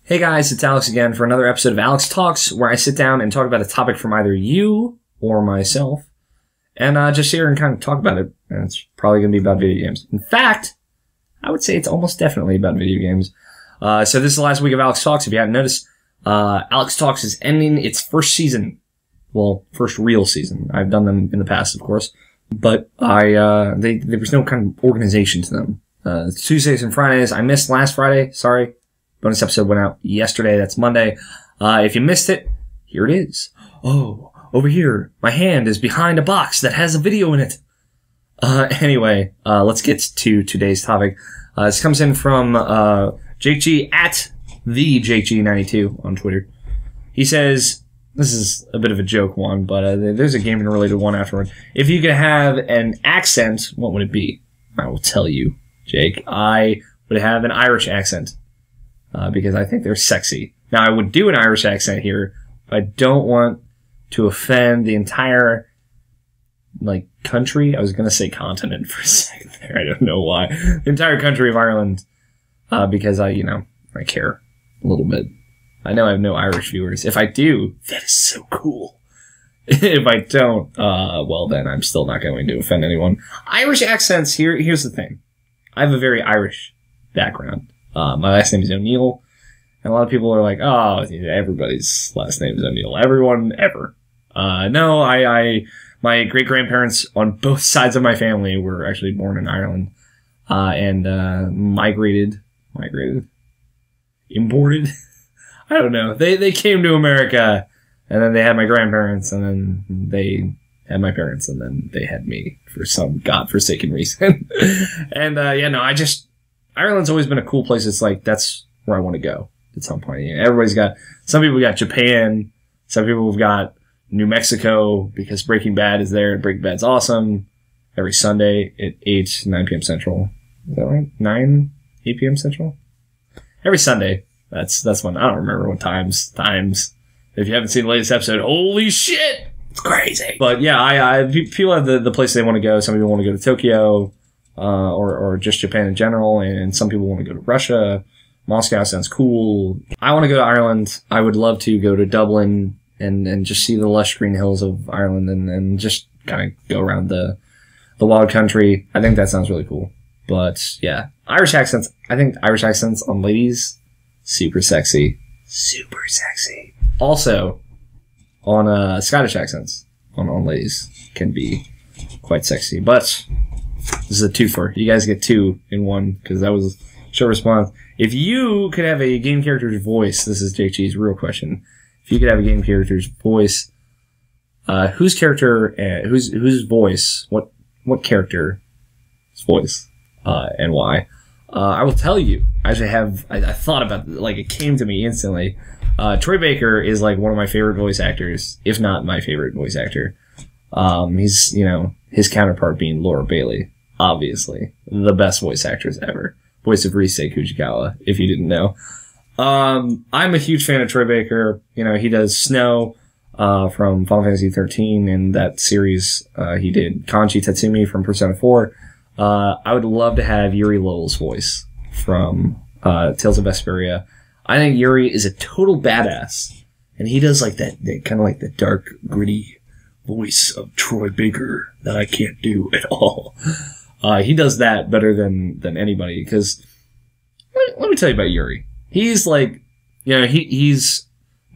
Hey guys, it's Alex again for another episode of Alex Talks, where I sit down and talk about a topic from either you or myself, and just sit here and kind of talk about it. And it's probably going to be about video games. In fact, I would say it's almost definitely about video games. So this is the last week of Alex Talks. If you haven't noticed, Alex Talks is ending its first season. Well, first real season. I've done them in the past, of course, but there was no kind of organization to them. It's Tuesdays and Fridays. I missed last Friday. Sorry. Bonus episode went out yesterday. That's Monday. If you missed it, here it is. Oh, over here. My hand is behind a box that has a video in it. Anyway, let's get to today's topic. This comes in from Jake G at the JakeG92 on Twitter. He says, this is a bit of a joke one, but there's a gaming related one afterward. If you could have an accent, what would it be? I will tell you, Jake. I would have an Irish accent. Because I think they're sexy. Now, I would do an Irish accent here, but I don't want to offend the entire, country. I was going to say continent for a second there. I don't know why. The entire country of Ireland, because I care a little bit. I know I have no Irish viewers. If I do, that is so cool. If I don't, well, then I'm still not going to offend anyone. Irish accents, here's the thing. I have a very Irish background. My last name is O'Neill, and a lot of people are like, oh, everybody's last name is O'Neill. Everyone ever. No, my great-grandparents on both sides of my family were actually born in Ireland, and imported? I don't know. They came to America, and then they had my grandparents, and then they had my parents, and then they had me for some godforsaken reason. And, Ireland's always been a cool place. It's like, that's where I want to go at some point. Some people got Japan. Some people have got New Mexico because Breaking Bad is there and Breaking Bad's awesome. Every Sunday at 9 p.m. Central. Is that right? 8 p.m. Central? Every Sunday. That's when, I don't remember what times. If you haven't seen the latest episode, holy shit! It's crazy. But yeah, people have the place they want to go. Some people want to go to Tokyo. Or just Japan in general, and some people want to go to Russia. Moscow sounds cool. I want to go to Ireland. I would love to go to Dublin and just see the lush green hills of Ireland and just kind of go around the wild country. I think that sounds really cool. But yeah, Irish accents. I think Irish accents on ladies, super sexy. Super sexy. Also, on Scottish accents on ladies can be quite sexy. But this is a twofer. You guys get two in one, because that was a short response. If you could have a game character's voice, this is Jake G's real question. If you could have a game character's voice, whose voice, what character's voice, and why? I will tell you. I thought about it, it came to me instantly. Troy Baker is one of my favorite voice actors, if not my favorite voice actor. He's, his counterpart being Laura Bailey. Obviously, the best voice actress ever. Voice of Rise Kujigawa, if you didn't know. I'm a huge fan of Troy Baker. He does Snow, from Final Fantasy 13, and that series, he did Kanji Tatsumi from Persona 4. I would love to have Yuri Lowell's voice from, Tales of Vesperia. I think Yuri is a total badass, and he does that kind of the dark, gritty voice of Troy Baker that I can't do at all. He does that better than anybody, because let me tell you about Yuri. He's he's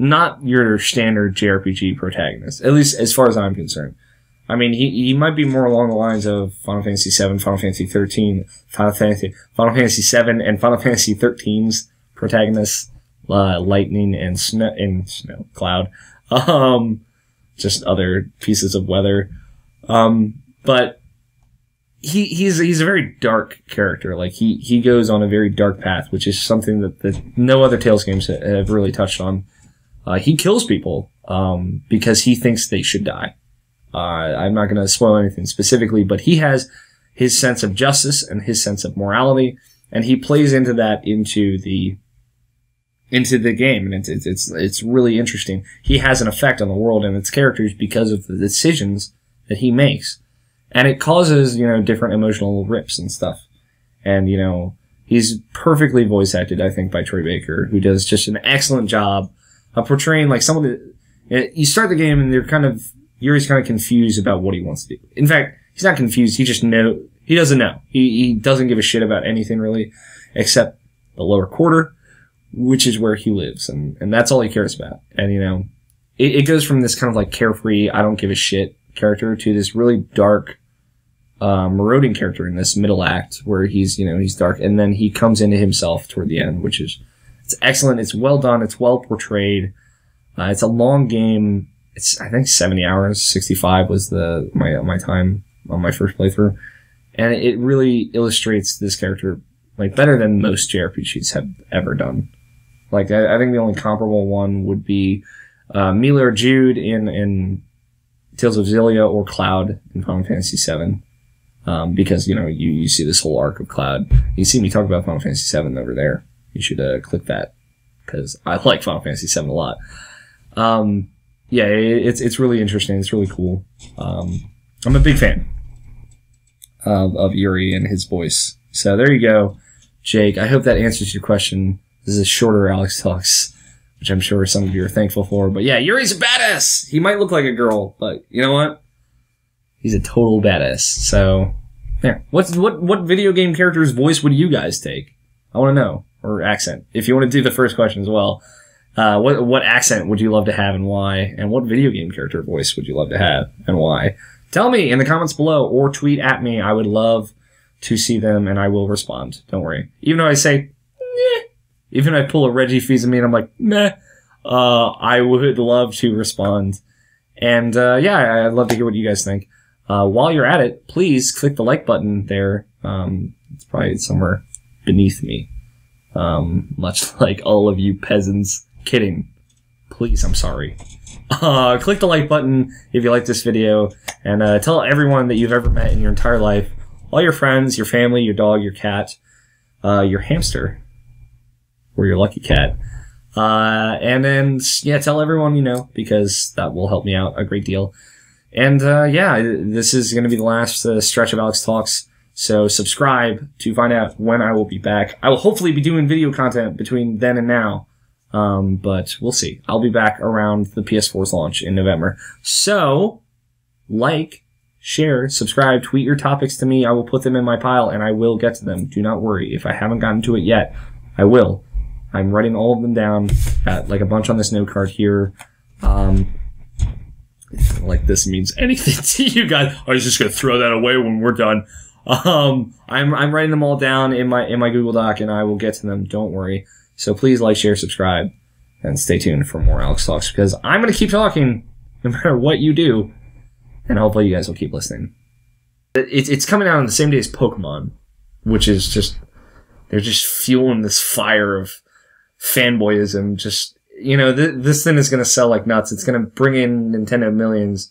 not your standard JRPG protagonist, at least as far as I'm concerned. I mean, he might be more along the lines of Final Fantasy 7, Final Fantasy 13, Final Fantasy 7 and Final Fantasy 13's protagonists, Lightning and Snow, Cloud. Just other pieces of weather. But he's a very dark character. He goes on a very dark path, which is something that no other Tales games have really touched on. He kills people, because he thinks they should die. I'm not going to spoil anything specifically, but he has his sense of justice and his sense of morality, and he plays into that into the game, and it's really interesting. He has an effect on the world and its characters because of the decisions that he makes, and it causes different emotional rips and stuff. And He's perfectly voice acted, I think, by Troy Baker, who does just an excellent job of portraying like someone that you start the game and Yuri's kind of confused about what he wants to do. In fact, he's not confused. He doesn't know. He doesn't give a shit about anything really, except the lower quarter, which is where he lives, and that's all he cares about. And you know, it goes from this kind of like carefree, I don't give a shit character to this really dark, marauding character in this middle act where he's dark, and then he comes into himself toward the end, which is it's excellent. It's well done. It's well portrayed. It's a long game. It's I think 70 hours. 65 was my time on my first playthrough, and it really illustrates this character like better than most JRPGs have ever done. Like I think the only comparable one would be Mila or Jude in Tales of Xillia or Cloud in Final Fantasy VII. Because, you know, you see this whole arc of Cloud. You see me talk about Final Fantasy VII over there. You should click that, because I like Final Fantasy VII a lot. Yeah, it's really interesting. It's really cool. I'm a big fan of Yuri and his voice. So there you go, Jake. I hope that answers your question. This is a shorter Alex Talks, which I'm sure some of you are thankful for. But yeah, Yuri's a badass. He might look like a girl, but you know what? He's a total badass. So, yeah. What video game character's voice would you guys take? I want to know. Or accent. If you want to do the first question as well. What accent would you love to have and why? And what video game character voice would you love to have and why? Tell me in the comments below or tweet at me. I would love to see them and I will respond. Don't worry. Even though I say, meh. Even if I pull a Reggie Fils-Aimé and I'm like, meh. I would love to respond. And, yeah, I'd love to hear what you guys think. While you're at it, please click the like button there. It's probably somewhere beneath me. Much like all of you peasants. Kidding. Please, I'm sorry. Click the like button if you like this video, and tell everyone that you've ever met in your entire life. All your friends, your family, your dog, your cat, your hamster, or your lucky cat. And then, yeah, tell everyone you know, because that will help me out a great deal. And, yeah, this is going to be the last stretch of Alex Talks. So subscribe to find out when I will be back. I will hopefully be doing video content between then and now. But we'll see. I'll be back around the PS4's launch in November. So, like, share, subscribe, tweet your topics to me. I will put them in my pile and I will get to them. Do not worry. If I haven't gotten to it yet, I will. I'm writing all of them down, like a bunch on this note card here. Like this means anything to you guys. I was just gonna throw that away when we're done. I'm writing them all down in my Google Doc and I will get to them. Don't worry. So please like, share, subscribe, and stay tuned for more Alex Talks, because I'm going to keep talking no matter what you do, and hopefully you guys will keep listening. It's coming out on the same day as Pokemon, which is just, they're just fueling this fire of fanboyism. Just, you know, this thing is going to sell like nuts. It's going to bring in Nintendo millions.